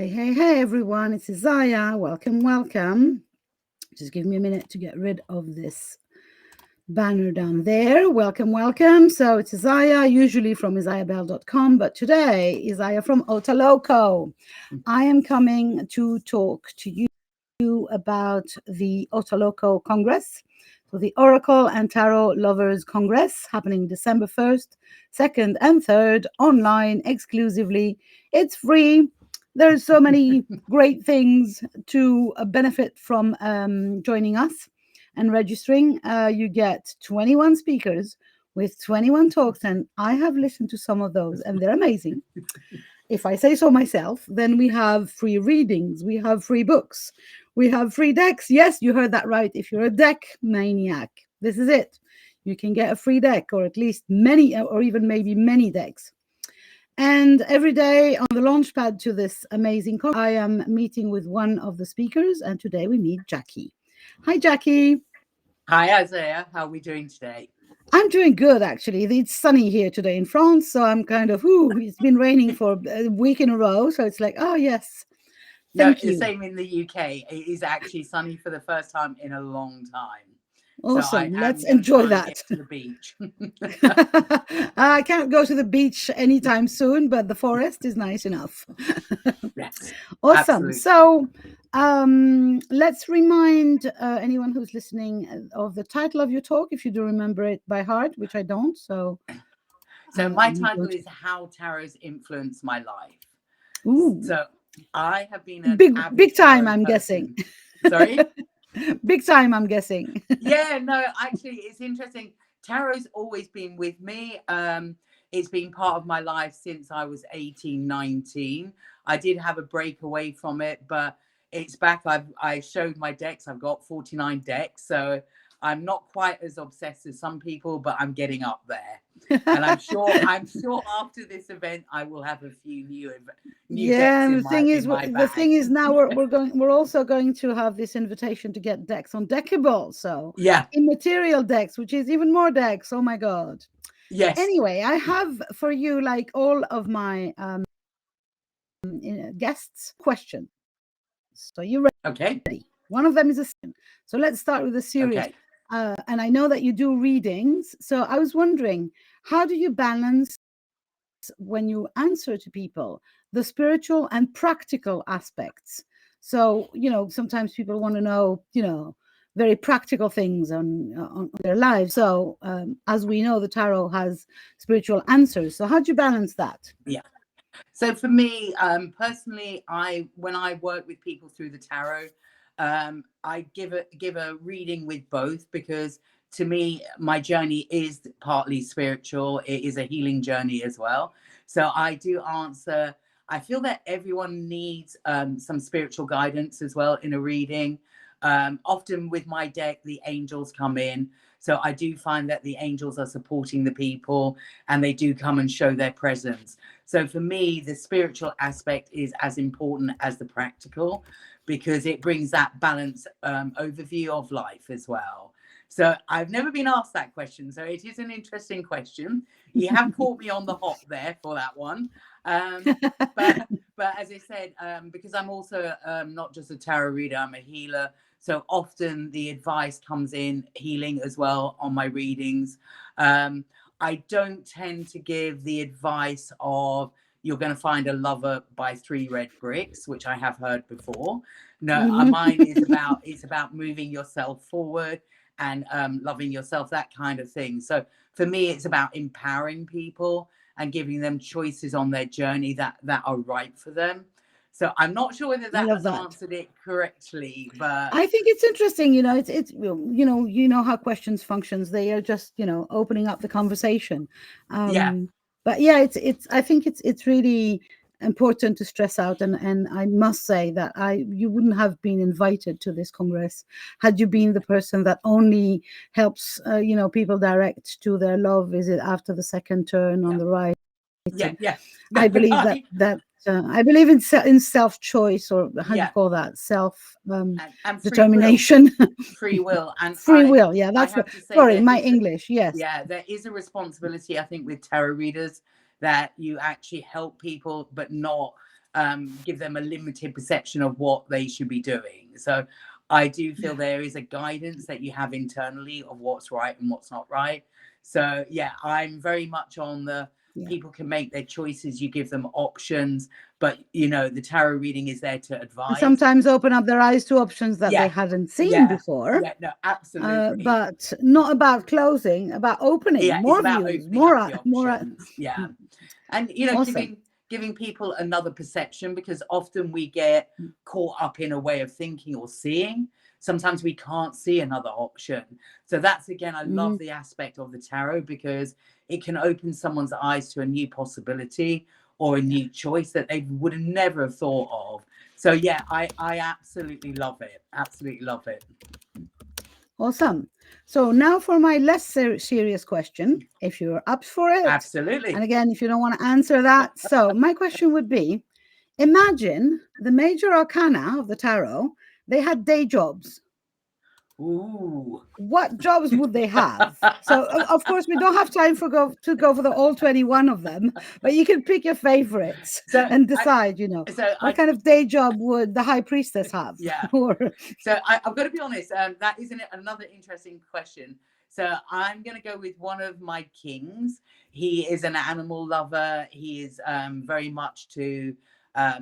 Hey, everyone. It's Isaiah. Welcome. Just give me a minute to get rid of this banner down there. Welcome. So it's Isaiah, usually from isaiahbell.com, but today, Isaiah from OTALOCO. I am coming to talk to you about the OTALOCO Congress. So the Oracle and Tarot Lovers Congress happening December 1st, 2nd, and 3rd, online exclusively. It's free. There's so many great things to benefit from joining us and registering. You get 21 speakers with 21 talks, and I have listened to some of those, and they're amazing. If I say so myself, then we have free readings, we have free books, we have free decks. Yes, you heard that right. If you're a deck maniac, this is it. You can get a free deck, or at least many, or even maybe many decks. And every day on the launchpad to this amazing conference, I am meeting with one of the speakers, and today we meet Jacky. Hi, Jacky. Hi, Isaiah. How are we doing today? I'm doing good, actually. It's sunny here today in France, so I'm kind of, it's been raining for a week in a row, so it's like, oh, yes. Thank you. The same in the UK. It is actually sunny for the first time in a long time. Awesome. So let's enjoy that. Get to the beach. I can't go to the beach anytime soon, but the forest is nice enough. Yes. Awesome. Absolutely. So let's remind anyone who's listening of the title of your talk, if you do remember it by heart, which I don't. So my title is How Tarot's Influenced My Life. Ooh. So I have been a big time, I'm guessing. Sorry? Big time, I'm guessing. Yeah, no, actually, it's interesting. Tarot's always been with me. It's been part of my life since I was 18, 19. I did have a break away from it, but it's back. I showed my decks. I've got 49 decks. So I'm not quite as obsessed as some people, but I'm getting up there. And I'm sure after this event, I will have a few new yeah, decks. The thing is now we're also going to have this invitation to get decks on Deckable. So yeah, immaterial decks, which is even more decks. Oh my God. Yes. Anyway, I have for you, like all of my guests, question. So you ready? Okay. One of them is a sin. So let's start with a serious. Okay. And I know that you do readings. So I was wondering, how do you balance when you answer to people the spiritual and practical aspects? So, sometimes people want to know, very practical things on their lives. So as we know, the tarot has spiritual answers. So how do you balance that? Yeah. So for me, personally, when I work with people through the tarot, I give a reading with both, because to me, my journey is partly spiritual. It is a healing journey as well. So I do answer. I feel that everyone needs some spiritual guidance as well in a reading. Often with my deck, the angels come in. So I do find that the angels are supporting the people, and they do come and show their presence. So for me, the spiritual aspect is as important as the practical, because it brings that balanced overview of life as well. So I've never been asked that question. So it is an interesting question. You have caught me on the hop there for that one. But as I said, because I'm also not just a tarot reader, I'm a healer. So often the advice comes in healing as well on my readings. I don't tend to give the advice of you're going to find a lover by 3 red bricks, which I have heard before. No, mine is about moving yourself forward and loving yourself, that kind of thing. So for me, it's about empowering people and giving them choices on their journey that are right for them. So I'm not sure whether that has answered it correctly, but I think it's interesting. It's how questions functions. They are just opening up the conversation. But yeah, I think it's really important to stress out, and I must say that you wouldn't have been invited to this Congress had you been the person that only helps people direct to their love visit after the second turn on the right. Yeah. I believe that I believe in self-choice, or how do you call that? Self determination, free will, and free will. Yeah, that's sorry, my English. Yes. Yeah, there is a responsibility, I think, with tarot readers, that you actually help people, but not give them a limited perception of what they should be doing. So I do feel there is a guidance that you have internally of what's right and what's not right. So yeah, I'm very much on the people can make their choices, you give them options, but you know, the tarot reading is there to advise. Sometimes open up their eyes to options that they hadn't seen before. Yeah, no, absolutely. But not about closing, about opening more views, more options. Yeah. And you know, awesome. giving people another perception, because often we get caught up in a way of thinking or seeing. Sometimes we can't see another option. So that's, again, I love the aspect of the tarot, because it can open someone's eyes to a new possibility or a new choice that they would have never have thought of. So yeah, I absolutely love it. Absolutely love it. Awesome. So now for my less serious question, if you're up for it. Absolutely. And again, if you don't want to answer that. So my question would be, imagine the major arcana of the tarot, they had day jobs. Ooh. What jobs would they have? So of course we don't have time to go for the all 21 of them, but you can pick your favorites and decide, you know, what kind of day job would the high priestess have? Yeah. So I've got to be honest, that isn't another interesting question. So I'm going to go with one of my kings. He is an animal lover. He is very much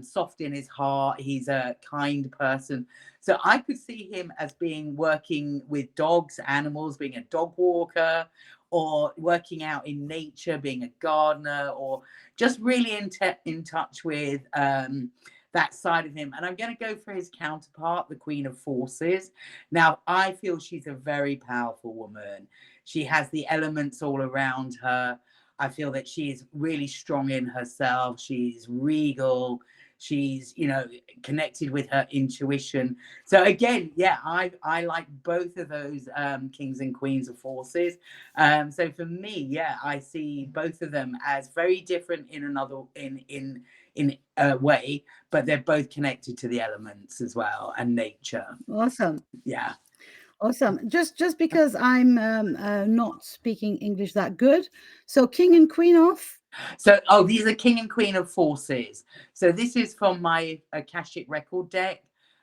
soft in his heart. He's a kind person. So I could see him as being working with dogs, animals, being a dog walker, or working out in nature, being a gardener, or just really in touch with that side of him. And I'm going to go for his counterpart, the Queen of Forces. Now, I feel she's a very powerful woman. She has the elements all around her. I feel that she is really strong in herself. She's regal. She's, you know, connected with her intuition. So again, yeah, I like both of those kings and queens of forces. So for me, yeah, I see both of them as very different in a way, but they're both connected to the elements as well and nature. Awesome. Yeah. Awesome. Just because I'm not speaking English that good. So king and queen of? So, these are king and queen of forces. So this is from my Akashic record deck.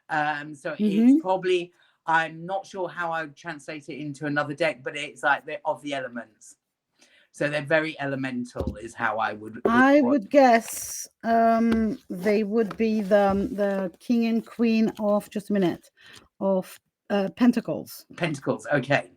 So it's probably, I'm not sure how I would translate it into another deck, but it's like they're of the elements. So they're very elemental is how I would guess they would be the king and queen of, just a minute, of pentacles. Pentacles, okay.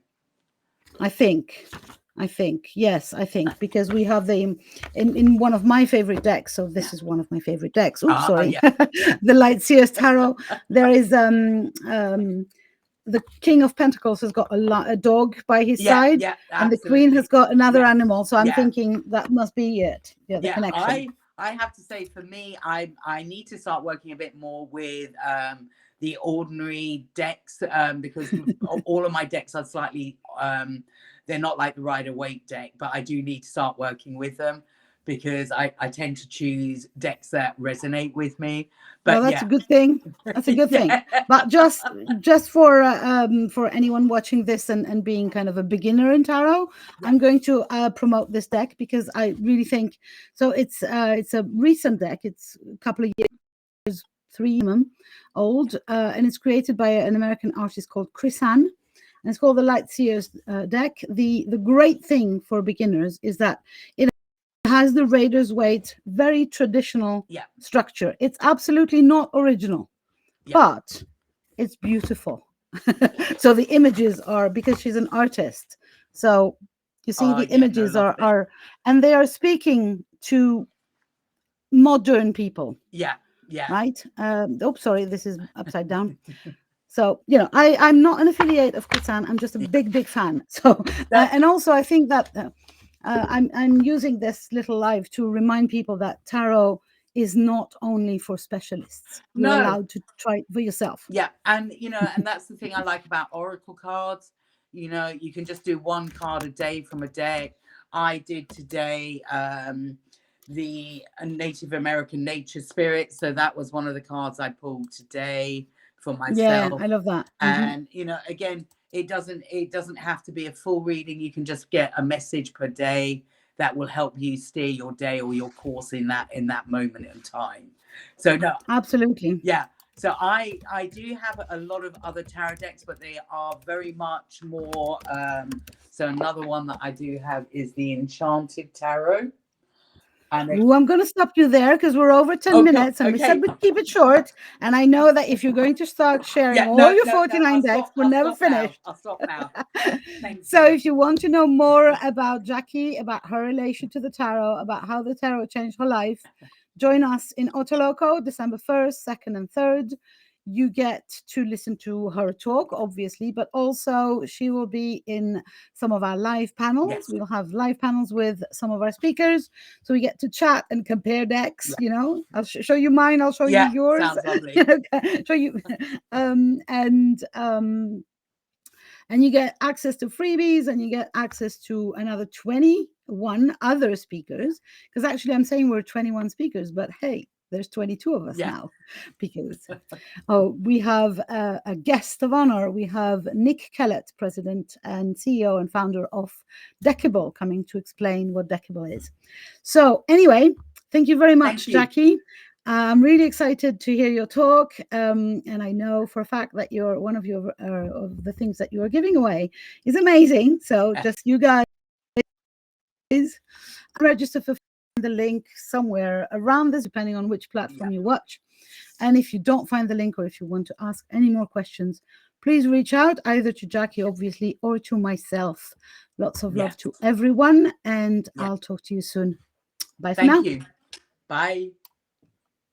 I think, yes, because we have the in one of my favorite decks. So this is one of my favorite decks. Oops, sorry. Yeah. The Light Seers Tarot. There is the King of Pentacles has got a dog by his side, and the Queen has got another animal. So I'm thinking that must be it. Yeah, the connection. I have to say, for me, I need to start working a bit more with the ordinary decks, because all of my decks are slightly they're not like the Rider-Waite deck, but I do need to start working with them, because I tend to choose decks that resonate with me. But that's a good thing. That's a good thing. But just for anyone watching this and being kind of a beginner in tarot, I'm going to promote this deck, because I really think so. It's a recent deck. It's a couple of years, 3 old, and it's created by an American artist called Chris Han. And it's called the Light Seers deck. The great thing for beginners is that it has the Rider-Waite, very traditional structure. It's absolutely not original, but it's beautiful. So the images are, because she's an artist. So you see the images are, and they are speaking to modern people. Yeah. Right. Oops, sorry, this is upside down. So, you know, I'm not an affiliate of Kusan. I'm just a big fan. So, and also I think that I'm using this little live to remind people that tarot is not only for specialists. You're allowed to try for yourself. Yeah, and you know, and that's the thing I like about oracle cards. You know, you can just do one card a day from a deck. I did today the Native American Nature Spirit, so that was one of the cards I pulled today for myself. Yeah, I love that. And you know, again, it doesn't have to be a full reading. You can just get a message per day that will help you steer your day or your course in that moment in time. So no, Absolutely. yeah. So I do have a lot of other tarot decks, but they are very much more. So another one that I do have is the Enchanted Tarot. Ooh, I'm going to stop you there because we're over 10 minutes and we said we'd keep it short. And I know that if you're going to start sharing all your 49 decks, we're never finished. I'll stop now. So if you want to know more about Jacky, about her relation to the tarot, about how the tarot changed her life, join us in OTALOCO, December 1st, 2nd, and 3rd. You get to listen to her talk, obviously, but also she will be in some of our live panels. Yes. We'll have live panels with some of our speakers. So we get to chat and compare decks, Yeah. you know. I'll show you mine, I'll show you yours. Sounds lovely. Show you and you get access to freebies and you get access to another 21 other speakers, because actually I'm saying we're 21 speakers, but hey, there's 22 of us now, because we have a guest of honor. We have Nick Kellett, president and CEO and founder of Deckable, coming to explain what Deckable is. So anyway, thank you very much, Jacky. I'm really excited to hear your talk, and I know for a fact that you're one of the things that you are giving away is amazing. So just you guys register for the link somewhere around this, depending on which platform you watch. And if you don't find the link, or if you want to ask any more questions, please reach out either to Jacky, obviously, or to myself. Lots of love to everyone, and I'll talk to you soon. Bye for now. Thank you. Bye.